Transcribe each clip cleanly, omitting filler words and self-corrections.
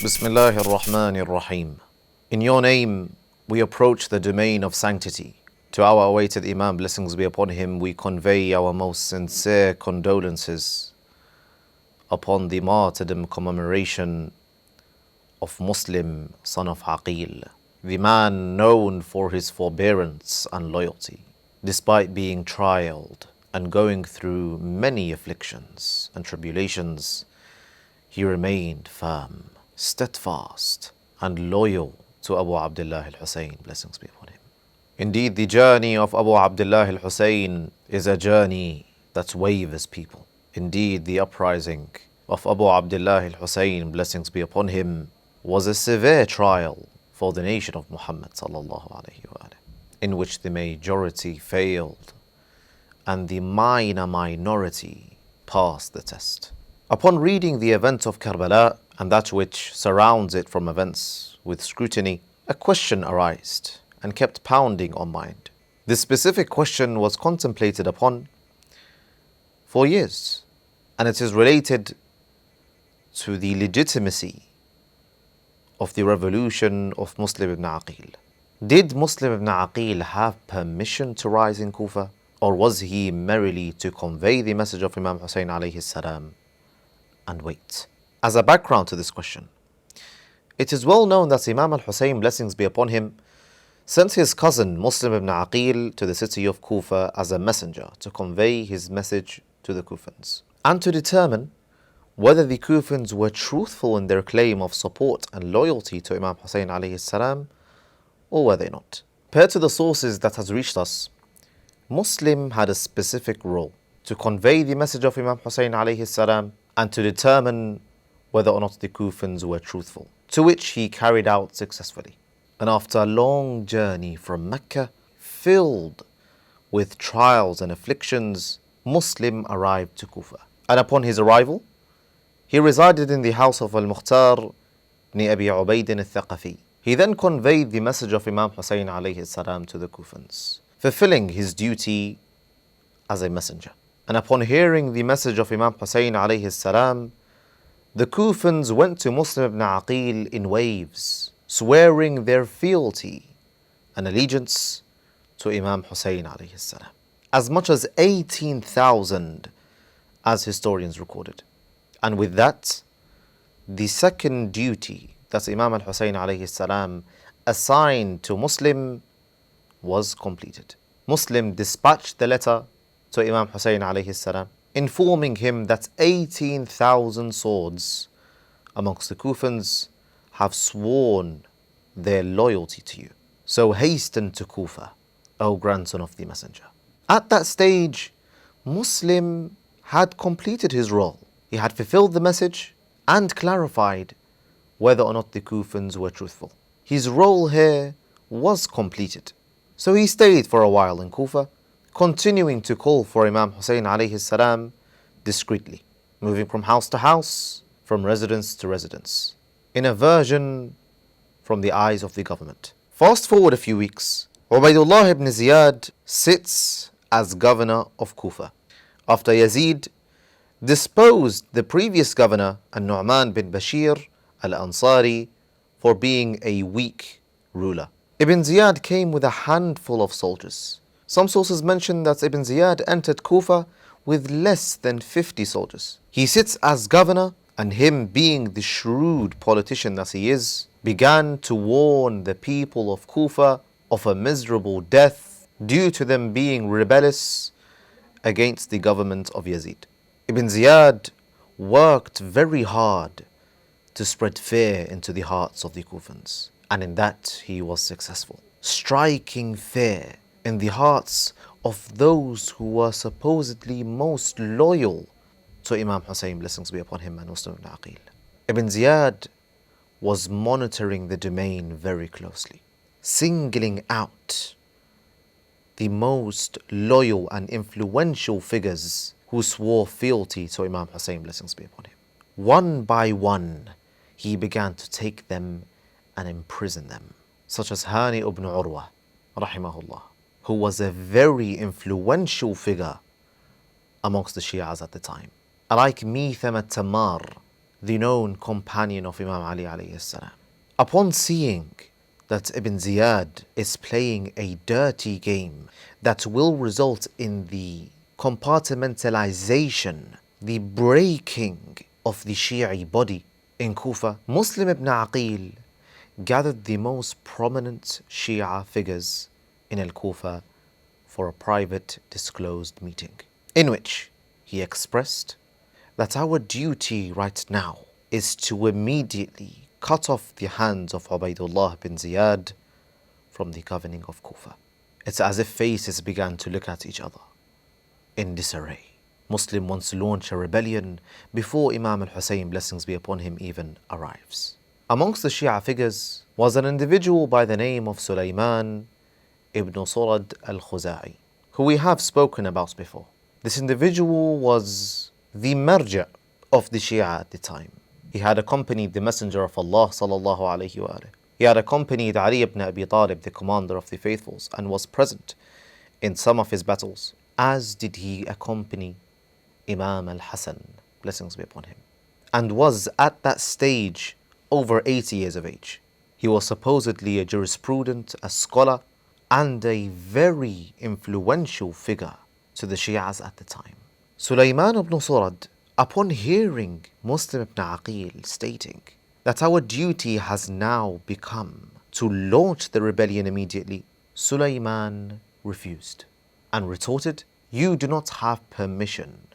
Bismillahir Rahmanir Rahim. In your name, we approach the domain of sanctity. To our awaited Imam, blessings be upon him, we convey our most sincere condolences upon the martyrdom commemoration of Muslim, son of Aqil, the man known for his forbearance and loyalty. Despite being trialed and going through many afflictions and tribulations, he remained firm, steadfast and loyal to Abu Abdullah al-Hussain, blessings be upon him. Indeed, the journey of Abu Abdullah al-Hussain is a journey that wavers people. Indeed, the uprising of Abu Abdullah al-Hussain, blessings be upon him, was a severe trial for the nation of Muhammad sallallahu alaihi wasallam, in which the majority failed and the minor minority passed the test. Upon reading the events of Karbala and that which surrounds it from events with scrutiny, a question arose and kept pounding on mind. This specific question was contemplated upon for years, and it is related to the legitimacy of the revolution of Muslim ibn Aqil. Did Muslim ibn Aqil have permission to rise in Kufa, or was he merely to convey the message of Imam Hussain alayhi salam and wait? As a background to this question, it is well known that Imam al-Hussain, blessings be upon him, sent his cousin Muslim ibn Aqil to the city of Kufa as a messenger to convey his message to the Kufans and to determine whether the Kufans were truthful in their claim of support and loyalty to Imam Hussain alayhi salam, or were they not. Per to the sources that has reached us, Muslim had a specific role to convey the message of Imam Hussain alayhi salam and to determine whether or not the Kufans were truthful, to which he carried out successfully. And after a long journey from Mecca, filled with trials and afflictions, Muslim arrived to Kufa. And upon his arrival, he resided in the house of 𝗕𝗘𝗖𝗙𝗢𝗙. He then conveyed the message of Imam Hussain alayhi salam to the Kufans, fulfilling his duty as a messenger. And upon hearing the message of Imam Hussain alayhi salam, the Kufans went to Muslim ibn Aqil in waves, swearing their fealty and allegiance to Imam Hussain alayhi salam. As much as 18,000 as historians recorded. And with that, the second duty that Imam al-Hussain alayhi salam assigned to Muslim was completed. Muslim dispatched the letter to Imam Hussain alayhi salam, informing him that 18,000 swords amongst the Kufans have sworn their loyalty to you. So hasten to Kufa, O grandson of the messenger. At that stage, Muslim had completed his role. He had fulfilled the message and clarified whether or not the Kufans were truthful. His role here was completed. So he stayed for a while in Kufa, continuing to call for Imam Hussain alayhi salam discreetly, moving from house to house, from residence to residence, in aversion from the eyes of the government. Fast forward a few weeks, Ubaydullah ibn Ziyad sits as governor of Kufa, after Yazid disposed the previous governor, al-Nu'man bin Bashir al-Ansari, for being a weak ruler. Ibn Ziyad came with a handful of soldiers. Some sources mention that Ibn Ziyad entered Kufa with less than 50 soldiers. He sits as governor, and him being the shrewd politician that he is, began to warn the people of Kufa of a miserable death due to them being rebellious against the government of Yazid. Ibn Ziyad worked very hard to spread fear into the hearts of the Kufans, and in that he was successful, striking fear in the hearts of those who were supposedly most loyal to Imam Hussain, blessings be upon him, and Muslim ibn Aqil. Ibn Ziyad was monitoring the domain very closely, singling out the most loyal and influential figures who swore fealty to Imam Hussain, blessings be upon him. One by one, he began to take them and imprison them, such as Hani ibn Urwa, rahimahullah, who was a very influential figure amongst the Shias at the time. Like 𝗕𝗘𝗖𝗢𝗠𝗕𝗏 the known companion of Imam Ali alayhi salam. Upon seeing that Ibn Ziyad is playing a dirty game that will result in the compartmentalization, the breaking of the Shi'i body in Kufa, Muslim ibn Aqil gathered the most prominent Shia figures in al-Kufa for a private disclosed meeting, in which he expressed that our duty right now is to immediately cut off the hands of Ubaydullah bin Ziyad from the governing of Kufa. It's as if faces began to look at each other in disarray. Muslim wants to launch a rebellion before Imam Hussain, blessings be upon him, even arrives. Amongst the Shia figures was an individual by the name of Sulaiman ibn Surad al-Khuzai, who we have spoken about before. This individual was the marja of the Shia at the time. He had accompanied the Messenger of Allah sallallahu alayhi wa alayhi. He had accompanied Ali ibn Abi Talib, the commander of the faithfuls, and was present in some of his battles, as did he accompany Imam al-Hasan, blessings be upon him, and was at that stage over 80 years of age. He was supposedly a jurisprudent, a scholar, and a very influential figure to the Shias at the time. Sulaiman ibn Surad, upon hearing Muslim ibn Aqil stating that our duty has now become to launch the rebellion immediately, Sulaiman refused and retorted, "You do not have permission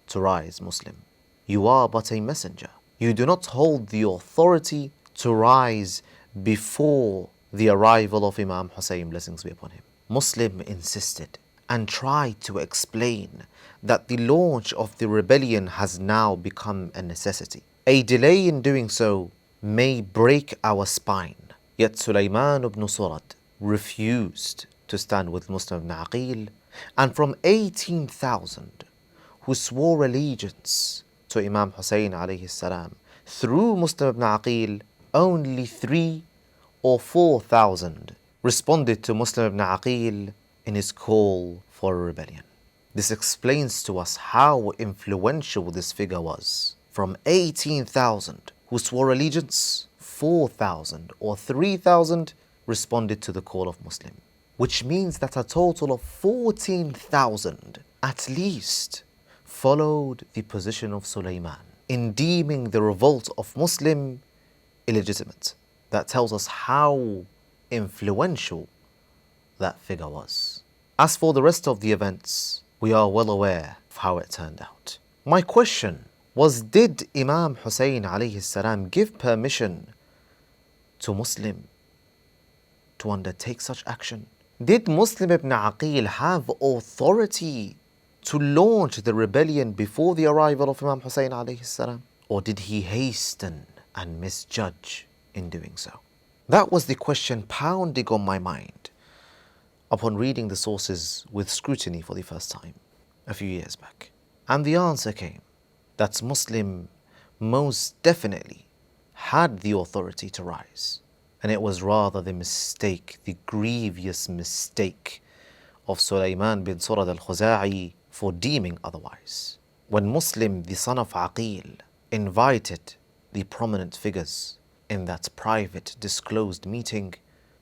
to rise, Muslim. You are but a messenger. You do not hold the authority to rise before the arrival of Imam Hussain, blessings be upon him." Muslim insisted and tried to explain that the launch of the rebellion has now become a necessity. A delay in doing so may break our spine. Yet Sulaiman ibn Surad refused to stand with Muslim ibn Aqil, and from 18,000 who swore allegiance to Imam Hussain alayhi salam through Muslim ibn Aqil, only 3,000 or 4,000 responded to Muslim ibn Aqil in his call for a rebellion. This explains to us how influential this figure was. From 18,000 who swore allegiance, 4,000 or 3,000 responded to the call of Muslim, which means that a total of 14,000 at least followed the position of Sulaiman in deeming the revolt of Muslim illegitimate. That tells us how influential that figure was. As for the rest of the events, we are well aware of how it turned out. My question was, did Imam Hussain alayhi salam give permission to Muslim to undertake such action? Did Muslim ibn Aqil have authority to launch the rebellion before the arrival of Imam Hussain alayhi salam? Or did he hasten and misjudge in doing so? That was the question pounding on my mind upon reading the sources with scrutiny for the first time a few years back. And the answer came that Muslim most definitely had the authority to rise. And it was rather the mistake, the grievous mistake of Sulaiman bin Surad al-Khuzai for deeming otherwise. When Muslim, the son of Aqil, invited the prominent figures in that private disclosed meeting,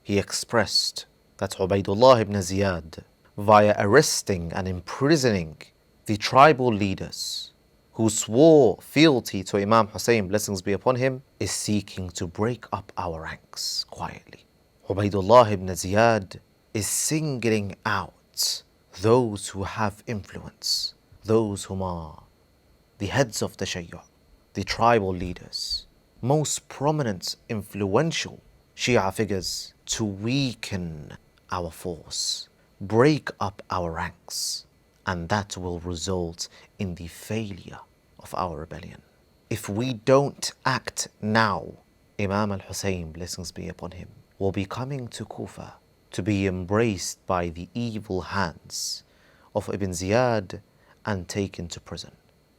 he expressed that Ubaydullah ibn Ziyad, via arresting and imprisoning the tribal leaders who swore fealty to Imam Hussain, blessings be upon him, is seeking to break up our ranks quietly. Ubaydullah ibn Ziyad is singling out those who have influence, those whom are the heads of the Shayya, the tribal leaders, most prominent, influential Shia figures, to weaken our force, break up our ranks, and that will result in the failure of our rebellion. If we don't act now, Imam al-Hussain, blessings be upon him, will be coming to Kufa to be embraced by the evil hands of Ibn Ziyad and taken to prison.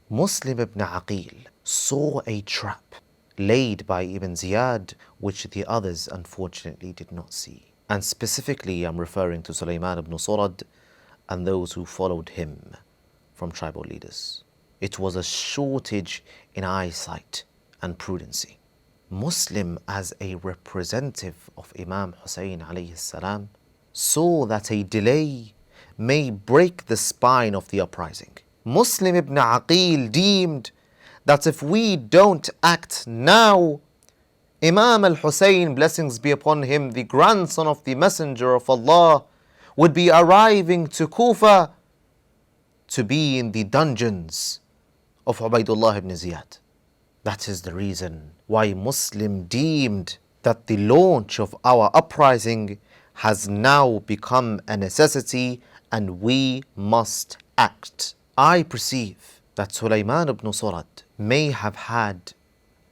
Muslim ibn Aqil saw a trap laid by Ibn Ziyad which the others unfortunately did not see. And specifically I'm referring to Sulaiman ibn Surad and those who followed him from tribal leaders. It was a shortage in eyesight and prudency. Muslim, as a representative of Imam Hussain alayhi salam, saw that a delay may break the spine of the uprising. Muslim ibn Aqil deemed that if we don't act now, Imam al-Hussain, blessings be upon him, the grandson of the Messenger of Allah, would be arriving to Kufa to be in the dungeons of Ubaydullah ibn Ziyad. That is the reason why Muslim deemed that the launch of our uprising has now become a necessity and we must act. I perceive that Sulaiman ibn Surad may have had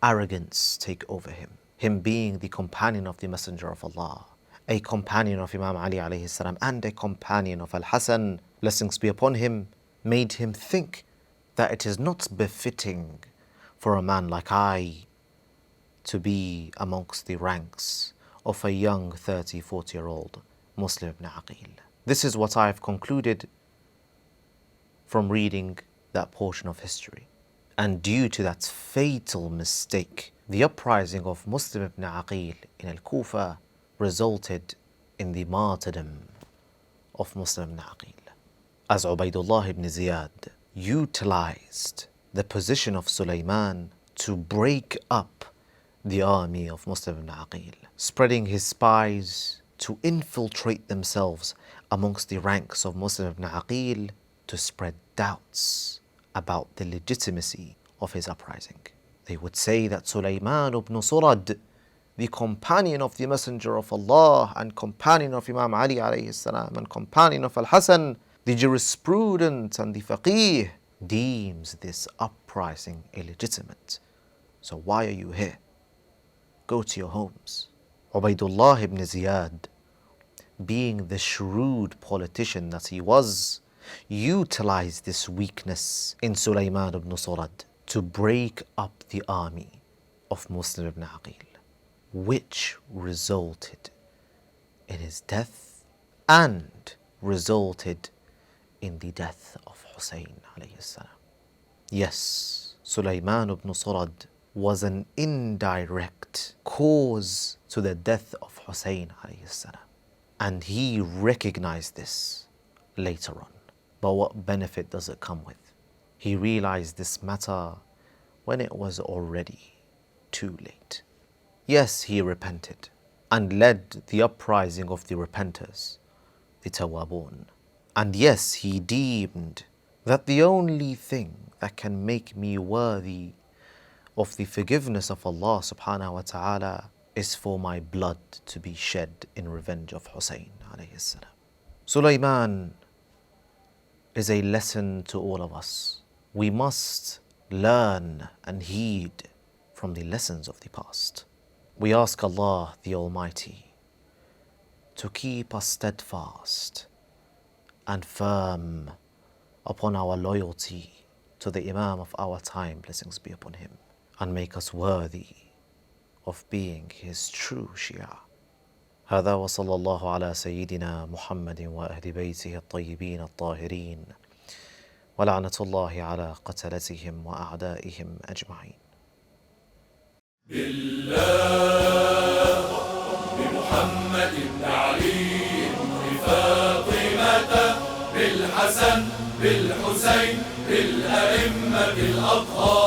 arrogance take over him being the companion of the Messenger of Allah, a companion of Imam Ali alayhi salam, and a companion of Al-Hasan, blessings be upon him, made him think that it is not befitting for a man like I to be amongst the ranks of a young 40-year-old Muslim ibn Aqil. This is what I have concluded from reading that portion of history. And due to that fatal mistake, the uprising of Muslim ibn Aqil in al-Kufa resulted in the martyrdom of Muslim ibn Aqil, as Ubaydullah ibn Ziyad utilized the position of Sulaiman to break up the army of Muslim ibn Aqil, spreading his spies to infiltrate themselves amongst the ranks of Muslim ibn Aqil to spread doubts about the legitimacy of his uprising. They would say that Sulaiman ibn Surad, the companion of the Messenger of Allah and companion of Imam Ali alayhi salam and companion of Al-Hasan, the jurisprudent and the faqih, deems this uprising illegitimate. So why are you here? Go to your homes. Ubaydullah ibn Ziyad, being the shrewd politician that he was, utilized this weakness in Sulaiman ibn Surad to break up the army of Muslim ibn Aqil, which resulted in his death and resulted in the death of Hussain alayhi salam. Yes, Sulaiman ibn Surad was an indirect cause to the death of Hussain alayhi salam, and he recognized this later on. But what benefit does it come with? He realized this matter when it was already too late. Yes, he repented and led the uprising of the repenters, the 𝗕𝗢𝗓𝗓. And yes, he deemed that the only thing that can make me worthy of the forgiveness of Allah subhanahu wa ta'ala is for my blood to be shed in revenge of Hussain alayhi salam. Sulaiman is a lesson to all of us. We must learn and heed from the lessons of the past. We ask Allah the Almighty to keep us steadfast and firm upon our loyalty to the Imam of our time, blessings be upon him, and make us worthy of being his true Shia. هذا وصلى الله على سيدنا محمد وأهل بيته الطيبين الطاهرين ولعنة الله على قتلتهم وأعدائهم أجمعين. بالله بمحمد بن علي بفاطمة بالحسن بالحسين بالأئمة الأطهار